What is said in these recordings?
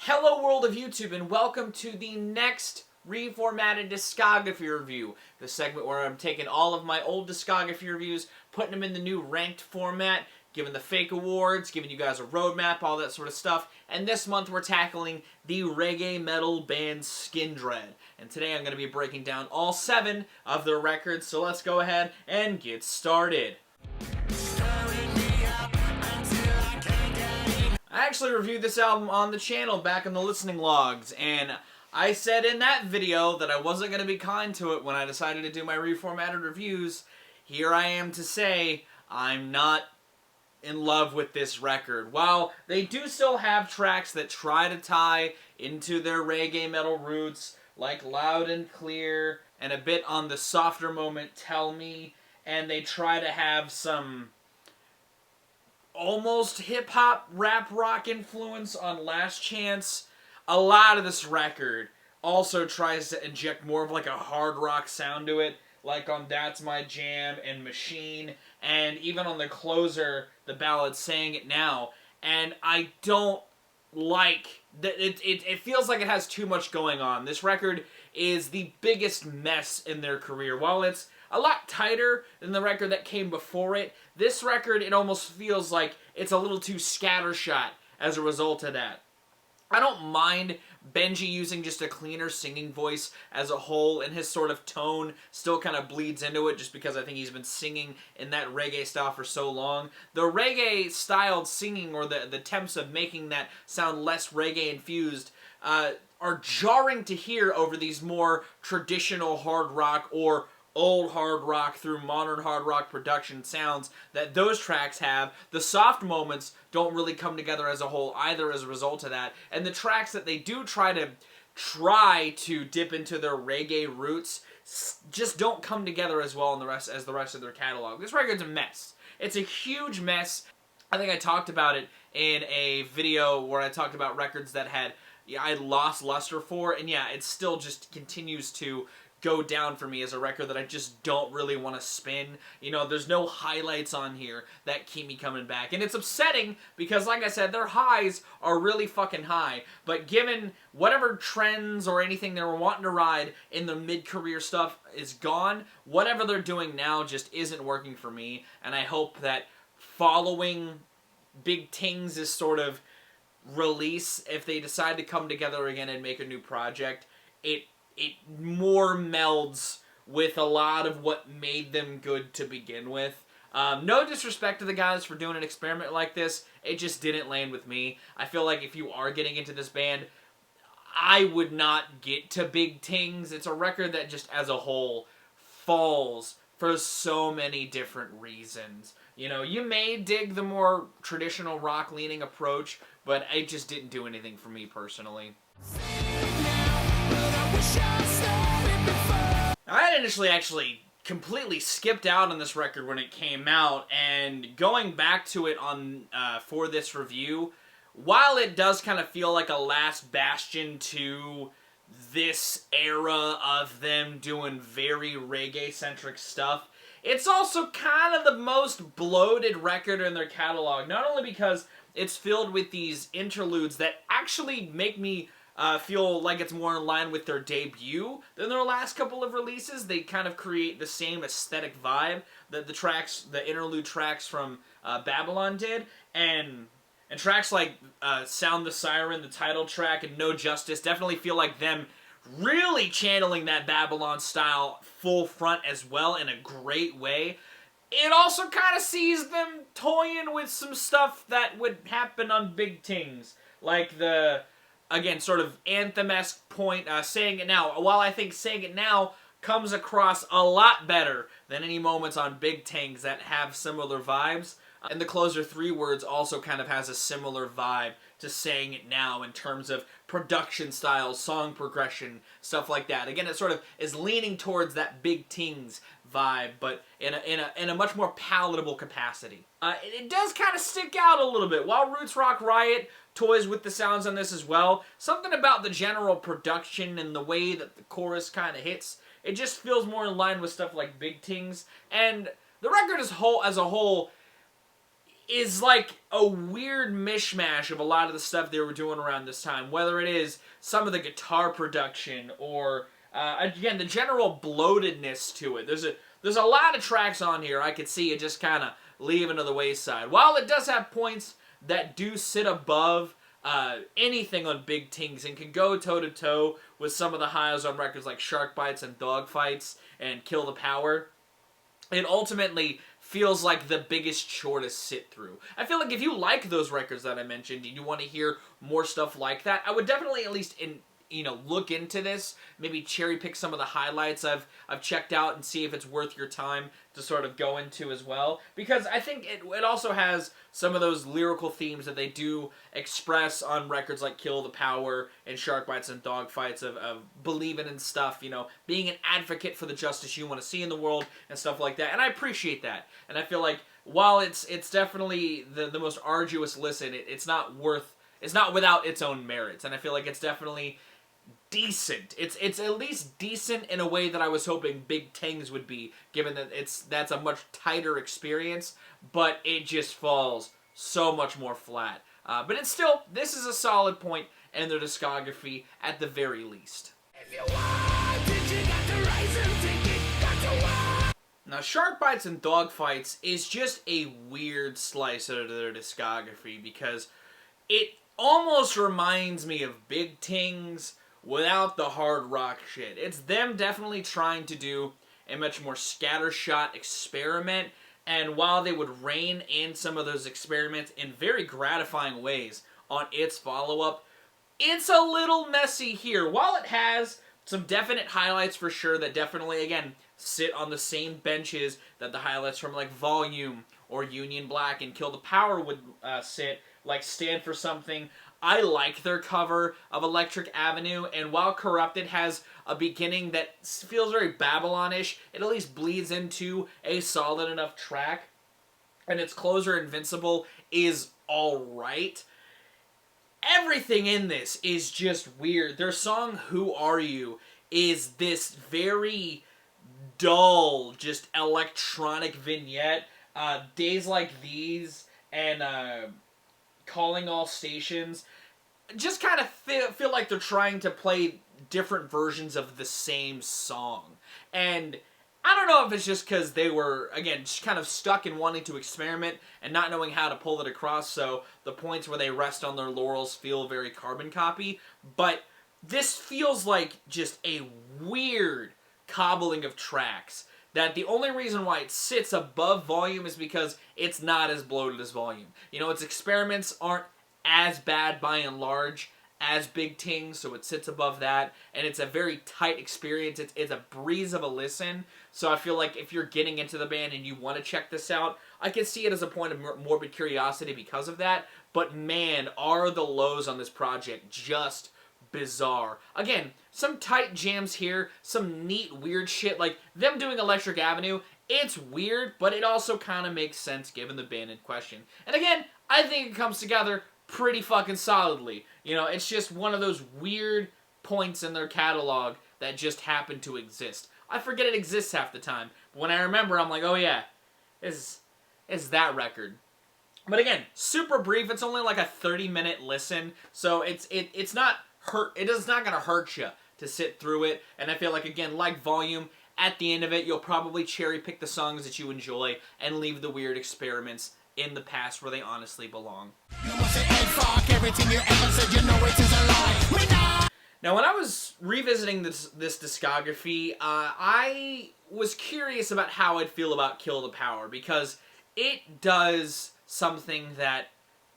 Hello world of YouTube and welcome to the next Reformatted Discography review. The segment where I'm taking all of my old Discography reviews, putting them in the new ranked format, giving the fake awards, giving you guys a roadmap, all that sort of stuff. And this month we're tackling the reggae metal band Skindred. And today I'm going to be breaking down all 7 of their records, so let's go ahead and get started. I actually reviewed this album on the channel back in the listening logs, and I said in that video that I wasn't going to be kind to it when I decided to do my reformatted reviews. Here I am to say I'm not in love with this record. While they do still have tracks that try to tie into their reggae metal roots, like Loud and Clear, and a bit on the softer moment Tell Me, and they try to have some almost hip-hop, rap rock influence on Last Chance. A lot of this record also tries to inject more of like a hard rock sound to it, like on That's My Jam and Machine, and even on the closer, the ballad Saying It Now. And I don't like that. It feels like it has too much going on. This record is the biggest mess in their career. While it's a lot tighter than the record that came before it, this record, it almost feels like it's a little too scattershot as a result of that. I don't mind Benji using just a cleaner singing voice as a whole, and his sort of tone still kind of bleeds into it just because I think he's been singing in that reggae style for so long. The reggae-styled singing, or the attempts of making that sound less reggae-infused, are jarring to hear over these more traditional hard rock or old hard rock through modern hard rock production sounds that those tracks have. The soft moments don't really come together as a whole either as a result of that. And the tracks that they do try to dip into their reggae roots just don't come together as well as the rest of their catalog. This record's a mess. It's a huge mess. I think I talked about it in a video where I talked about records that I lost luster for, and yeah, it still just continues to go down for me as a record that I just don't really want to spin. You know, there's no highlights on here that keep me coming back. And it's upsetting because, like I said, their highs are really fucking high. But given whatever trends or anything they were wanting to ride in the mid-career stuff is gone, whatever they're doing now just isn't working for me. And I hope that following Big TINGS' sort of release, if they decide to come together again and make a new project, it more melds with a lot of what made them good to begin with. No disrespect to the guys for doing an experiment like this, it just didn't land with me. I feel like if you are getting into this band, I would not get to Big TINGS. It's a record that just as a whole falls for so many different reasons. You know, you may dig the more traditional rock-leaning approach, but it just didn't do anything for me personally. I had initially actually completely skipped out on this record when it came out, and going back to it on for this review, while it does kind of feel like a last bastion to this era of them doing very reggae-centric stuff, it's also kind of the most bloated record in their catalog, not only because it's filled with these interludes that actually make me feel like it's more in line with their debut than their last couple of releases. They kind of create the same aesthetic vibe that the interlude tracks from Babylon did, and tracks like Sound the Siren, the title track, and No Justice definitely feel like them really channeling that Babylon style full front as well in a great way. It also kind of sees them toying with some stuff that would happen on Big TINGS, like the, again, sort of anthem-esque point, Saying It Now. While I think Saying It Now comes across a lot better than any moments on Big TINGS that have similar vibes, and the closer 3 words also kind of has a similar vibe to Saying It Now in terms of production styles, song progression, stuff like that. Again, it sort of is leaning towards that Big TINGS vibe, but in a much more palatable capacity. It does kind of stick out a little bit. While Roots Rock Riot toys with the sounds on this as well, something about the general production and the way that the chorus kind of hits, it just feels more in line with stuff like Big TINGS. And the record as a whole, is like a weird mishmash of a lot of the stuff they were doing around this time. Whether it is some of the guitar production or, again, the general bloatedness to it. There's a lot of tracks on here I could see it just kind of leaving to the wayside. While it does have points that do sit above anything on Big Tings and can go toe-to-toe with some of the highs on records like Shark Bites and Dog Fights and Kill the Power, it ultimately feels like the biggest chore to sit through. I feel like if you like those records that I mentioned and you want to hear more stuff like that, I would definitely at least look into this, maybe cherry pick some of the highlights I've checked out and see if it's worth your time to sort of go into as well. Because I think it also has some of those lyrical themes that they do express on records like Kill the Power and Shark Bites and Dog Fights of believing in stuff, being an advocate for the justice you want to see in the world and stuff like that. And I appreciate that. And I feel like while it's definitely the most arduous listen, it's not without its own merits. And I feel like it's definitely decent. It's at least decent in a way that I was hoping Big Tings would be, given that that's a much tighter experience, but it just falls so much more flat. But this is a solid point in their discography at the very least. If you want it, you got to rise and take it, got to want. Now, Shark Bites and Dog Fights is just a weird slice of their discography because it almost reminds me of Big Tings without the hard rock shit. It's them definitely trying to do a much more scattershot experiment, and while they would rein in some of those experiments in very gratifying ways on its follow-up, it's a little messy here. While it has some definite highlights for sure that definitely, again, sit on the same benches that the highlights from like Volume or Union Black and Kill the Power would sit, like Stand for Something. I like their cover of Electric Avenue, and while Corrupted has a beginning that feels very Babylon-ish, it at least bleeds into a solid enough track, and its closer, Invincible, is alright. Everything in this is just weird. Their song, Who Are You, is this very dull, just electronic vignette. Days Like These and Calling All Stations just kind of feel like they're trying to play different versions of the same song. And I don't know if it's just because they were, again, just kind of stuck in wanting to experiment and not knowing how to pull it across, so the points where they rest on their laurels feel very carbon copy. But this feels like just a weird cobbling of tracks that the only reason why it sits above Volume is because it's not as bloated as Volume. Its experiments aren't as bad by and large as Big Tings, so it sits above that, and it's a very tight experience. It's a breeze of a listen, so I feel like if you're getting into the band and you want to check this out, I can see it as a point of morbid curiosity because of that, but man, are the lows on this project just bizarre. Again, some tight jams here, some neat weird shit, like them doing Electric Avenue. It's weird, but it also kind of makes sense given the band in question. And again, I think it comes together pretty fucking solidly. It's just one of those weird points in their catalog that just happen to exist. I forget it exists half the time, but when I remember, I'm like, oh yeah, it's that record. But again, super brief. It's only like a 30-minute listen, so it's not gonna hurt you to sit through it. And I feel like, again, like Volume, at the end of it, you'll probably cherry pick the songs that you enjoy and leave the weird experiments in the past where they honestly belong. Now, when I was revisiting this discography, I was curious about how I'd feel about Kill the Power, because it does something that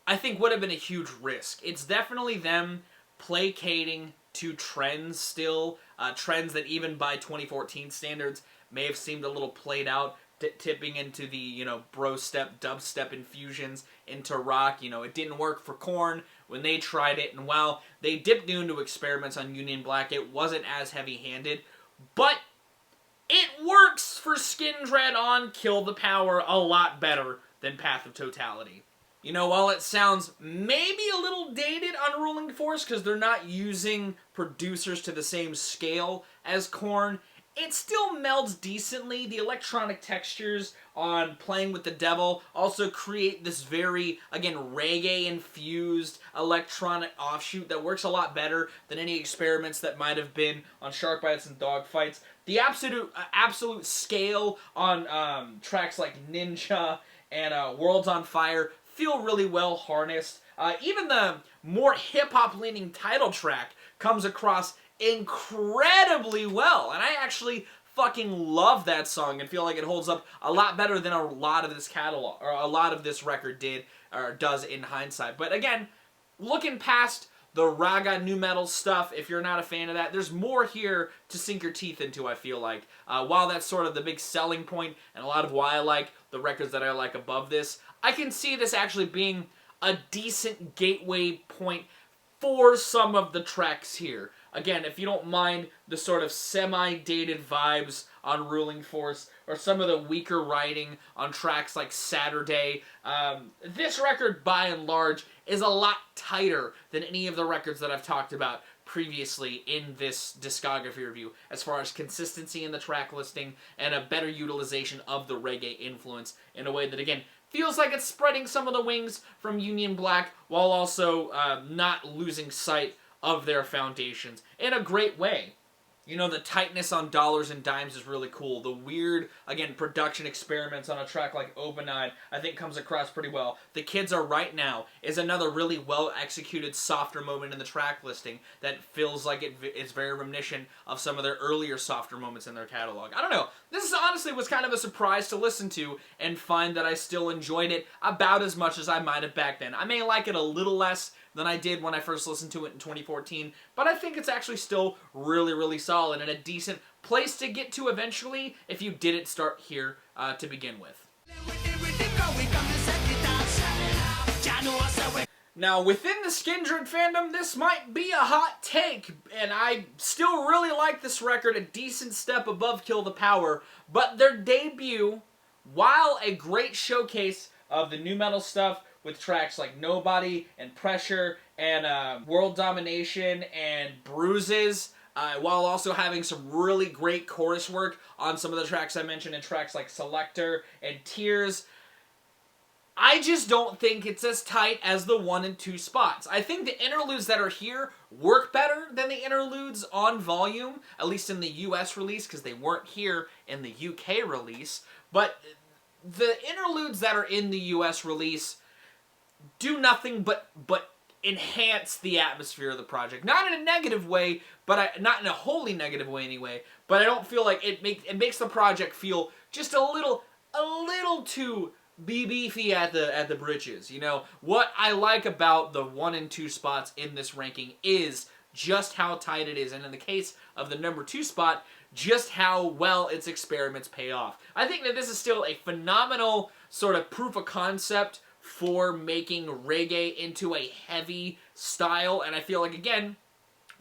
I think would have been a huge risk. It's definitely them placating to trends still, trends that even by 2014 standards may have seemed a little played out, tipping into the, bro step, dubstep infusions into rock. It didn't work for Korn when they tried it, and while they dipped into experiments on Union Black, it wasn't as heavy-handed, but it works for Skindred on Kill the Power a lot better than Path of Totality. While it sounds maybe a little dated on Ruling Force because they're not using producers to the same scale as Korn, it still melds decently. The electronic textures on Playing with the Devil also create this very, again, reggae-infused electronic offshoot that works a lot better than any experiments that might have been on Shark Bites and Dogfights. The absolute scale on tracks like Ninja and Worlds on Fire feel really well harnessed. Even the more hip-hop leaning title track comes across incredibly well, and I actually fucking love that song and feel like it holds up a lot better than a lot of this catalog, or a lot of this record did, or does in hindsight. But again, looking past the raga nu metal stuff, if you're not a fan of that, there's more here to sink your teeth into, I feel like. While that's sort of the big selling point, and a lot of why I like the records that I like above this, I can see this actually being a decent gateway point for some of the tracks here. Again, if you don't mind the sort of semi-dated vibes on Ruling Force, or some of the weaker writing on tracks like Saturday, this record, by and large, is a lot tighter than any of the records that I've talked about previously in this discography review, as far as consistency in the track listing and a better utilization of the reggae influence in a way that, again, feels like it's spreading some of the wings from Union Black while also not losing sight of their foundations in a great way. You know, the tightness on Dollars and Dimes is really cool. The weird, again, production experiments on a track like Open-Eyed, I think comes across pretty well. The Kids Are Right Now is another really well-executed, softer moment in the track listing that feels like it's very reminiscent of some of their earlier softer moments in their catalog. I don't know. This honestly was kind of a surprise to listen to and find that I still enjoyed it about as much as I might have back then. I may like it a little less than I did when I first listened to it in 2014, but I think it's actually still really, really solid and a decent place to get to eventually if you didn't start here to begin with. Now, within the Skindred fandom, this might be a hot take, and I still really like this record, a decent step above Kill the Power, but their debut, while a great showcase of the nu metal stuff, with tracks like Nobody and Pressure and World Domination and Bruises, while also having some really great chorus work on some of the tracks I mentioned, and tracks like Selector and Tears. I just don't think it's as tight as the 1 and 2 spots. I think the interludes that are here work better than the interludes on Volume, at least in the US release, because they weren't here in the UK release. But the interludes that are in the US release do nothing but enhance the atmosphere of the project. Not in a negative way, but not in a wholly negative way anyway. But I don't feel like it makes the project feel just a little too beefy at the britches. You know, what I like about the 1 and 2 spots in this ranking is just how tight it is, and in the case of the number 2 spot, just how well its experiments pay off. I think that this is still a phenomenal sort of proof of concept for making reggae into a heavy style, and I feel like, again,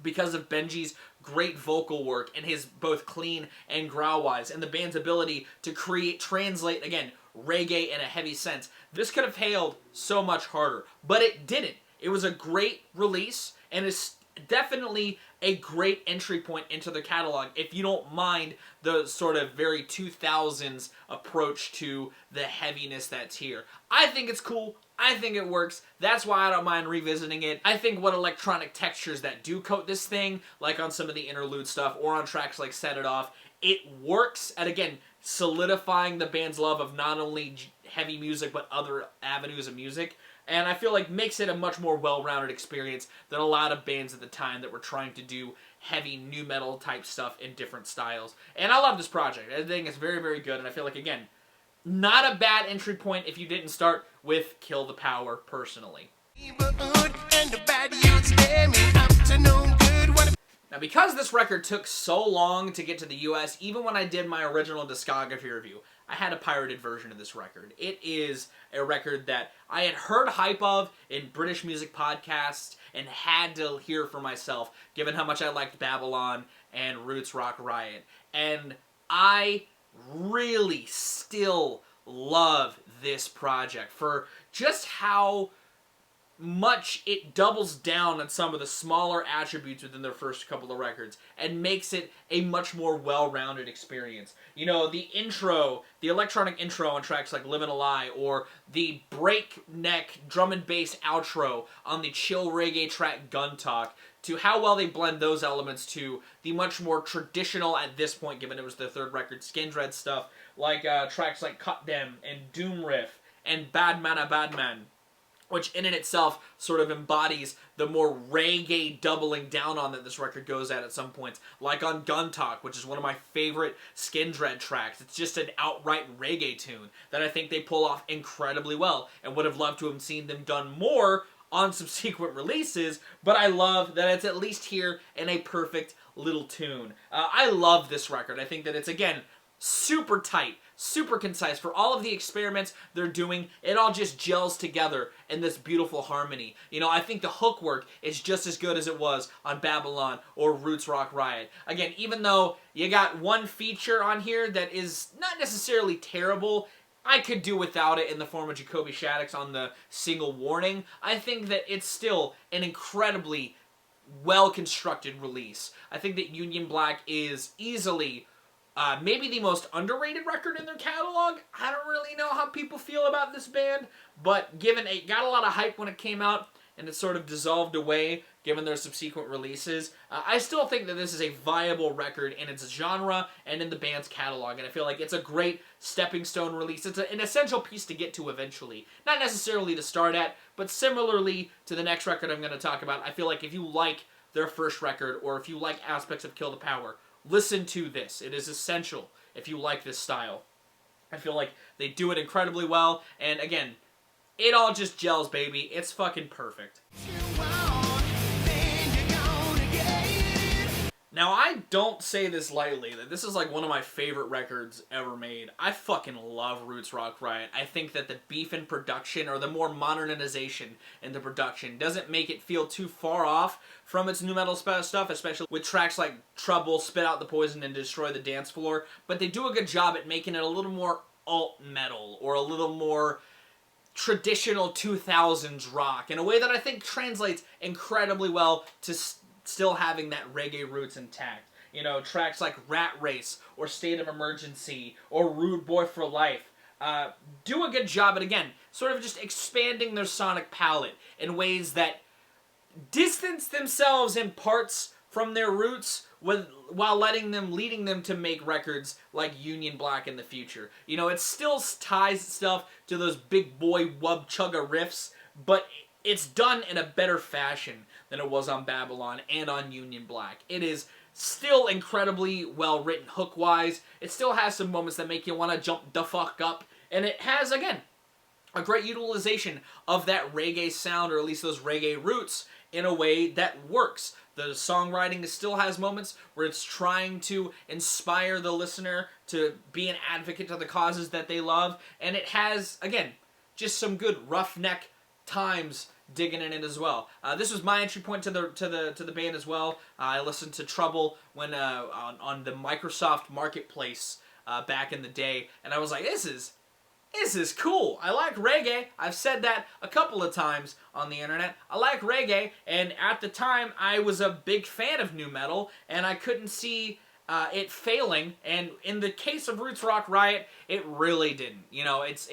because of Benji's great vocal work and his both clean and growl-wise, and the band's ability to translate, again, reggae in a heavy sense, this could have hailed so much harder, but it didn't. It was a great release, and it's definitely a great entry point into the catalog if you don't mind the sort of very 2000s approach to the heaviness that's here. I think it's cool. I think it works. That's why I don't mind revisiting it. I think what electronic textures that do coat this thing, like on some of the interlude stuff or on tracks like Set It Off, it works at, again, solidifying the band's love of not only heavy music but other avenues of music. And I feel like makes it a much more well-rounded experience than a lot of bands at the time that were trying to do heavy nu metal type stuff in different styles. And I love this project. I think it's very, very good. And I feel like, again, not a bad entry point if you didn't start with Kill the Power, personally. Now, because this record took so long to get to the US, even when I did my original discography review, I had a pirated version of this record. It is a record that I had heard hype of in British music podcasts and had to hear for myself, given how much I liked Babylon and Roots Rock Riot. And I really still love this project for just how much it doubles down on some of the smaller attributes within their first couple of records and makes it a much more well-rounded experience. You know, the intro, the electronic intro on tracks like Livin' a Lie, or the breakneck drum and bass outro on the chill reggae track Gun Talk, to how well they blend those elements to the much more traditional, at this point, given it was their third record, Skindred stuff, like tracks like Cut Dem and Doom Riff and Bad Man a Bad Man, which in and itself sort of embodies the more reggae doubling down on that this record goes at some points. Like on Gun Talk, which is one of my favorite Skindred tracks. It's just an outright reggae tune that I think they pull off incredibly well, and would have loved to have seen them done more on subsequent releases, but I love that it's at least here in a perfect little tune. I love this record. I think that it's, again, super tight, super concise. For all of the experiments they're doing, it all just gels together in this beautiful harmony. You know, I think the hook work is just as good as it was on Babylon or Roots Rock Riot. Again, even though you got one feature on here that is not necessarily terrible, I could do without it in the form of Jacoby Shaddix on the single Warning. I think that it's still an incredibly well-constructed release. I think that Union Black is easily maybe the most underrated record in their catalog. I don't really know how people feel about this band, but given it got a lot of hype when it came out, and it sort of dissolved away given their subsequent releases, I still think that this is a viable record in its genre and in the band's catalog, and I feel like it's a great stepping stone release. It's an essential piece to get to eventually. Not necessarily to start at, but similarly to the next record I'm going to talk about, I feel like if you like their first record, or if you like aspects of Kill the Power, listen to this. It is essential if you like this style. I feel like they do it incredibly well, and again, it all just gels, baby. It's fucking perfect. Now, I don't say this lightly, that this is like one of my favorite records ever made. I fucking love Roots Rock Riot. I think that the beef in production, or the more modernization in the production, doesn't make it feel too far off from its nu metal stuff, especially with tracks like Trouble, Spit Out the Poison, and Destroy the Dance Floor. But they do a good job at making it a little more alt metal, or a little more traditional 2000s rock, in a way that I think translates incredibly well to still having that reggae roots intact. You know, tracks like Rat Race, or State of Emergency, or Rude Boy for Life do a good job at, again, sort of just expanding their sonic palette in ways that distance themselves in parts from their roots, while leading them to make records like Union Black in the future. You know, it still ties itself to those big boy wub chugga riffs, but it's done in a better fashion than it was on Babylon and on Union Black. It is still incredibly well written hook-wise. It still has some moments that make you want to jump the fuck up, and it has, again, a great utilization of that reggae sound, or at least those reggae roots, in a way that works. The songwriting still has moments where it's trying to inspire the listener to be an advocate to the causes that they love, and it has, again, just some good roughneck times digging in it as well. This was my entry point to the band as well. I listened to Trouble when on the Microsoft Marketplace back in the day, and I was like, this is cool. I like reggae. I've said that a couple of times on the internet. I like reggae, and at the time, I was a big fan of nu metal, and I couldn't see it failing. And in the case of Roots Rock Riot, it really didn't. You know, it's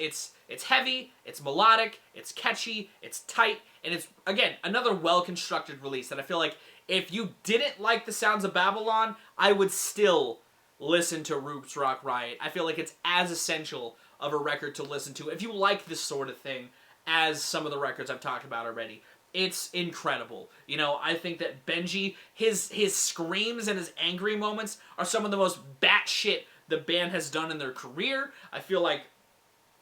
heavy, it's melodic, it's catchy, it's tight, and it's, again, another well-constructed release that I feel like if you didn't like the sounds of Babylon, I would still listen to Roots Rock Riot. I feel like it's as essential of a record to listen to if you like this sort of thing as some of the records I've talked about already. It's incredible. You know, I think that Benji, his screams and his angry moments are some of the most batshit the band has done in their career. I feel like,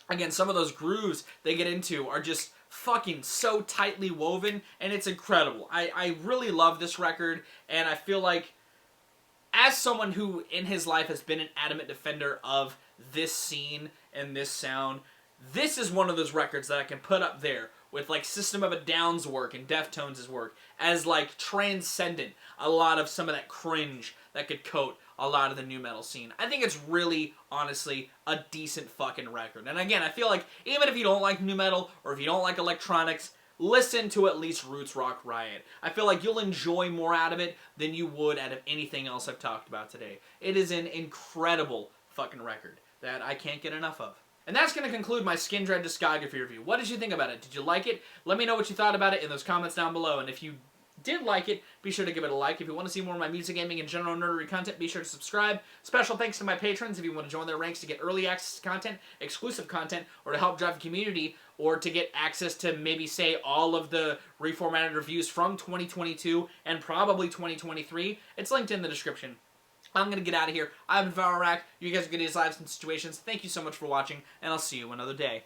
again, some of those grooves they get into are just fucking so tightly woven, and it's incredible. I really love this record, and I feel like, as someone who in his life has been an adamant defender of this scene and this sound, this is one of those records that I can put up there with like System of a Down's work and Deftones' work as like transcendent a lot of some of that cringe that could coat a lot of the nu metal scene. I think it's really, honestly, a decent fucking record. And again, I feel like even if you don't like nu metal or if you don't like electronics, listen to at least Roots Rock Riot. I feel like you'll enjoy more out of it than you would out of anything else I've talked about today. It is an incredible fucking record that I can't get enough of. And that's going to conclude my Skindred Discography review. What did you think about it? Did you like it? Let me know what you thought about it in those comments down below. And if you did like it, be sure to give it a like. If you want to see more of my music, gaming, and general nerdery content, be sure to subscribe. Special thanks to my patrons if you want to join their ranks to get early access content, exclusive content, or to help drive the community, or to get access to maybe, say, all of the reformatted reviews from 2022 and probably 2023. It's linked in the description. I'm going to get out of here. I've been Valrack. You guys are good at lives and situations. Thank you so much for watching, and I'll see you another day.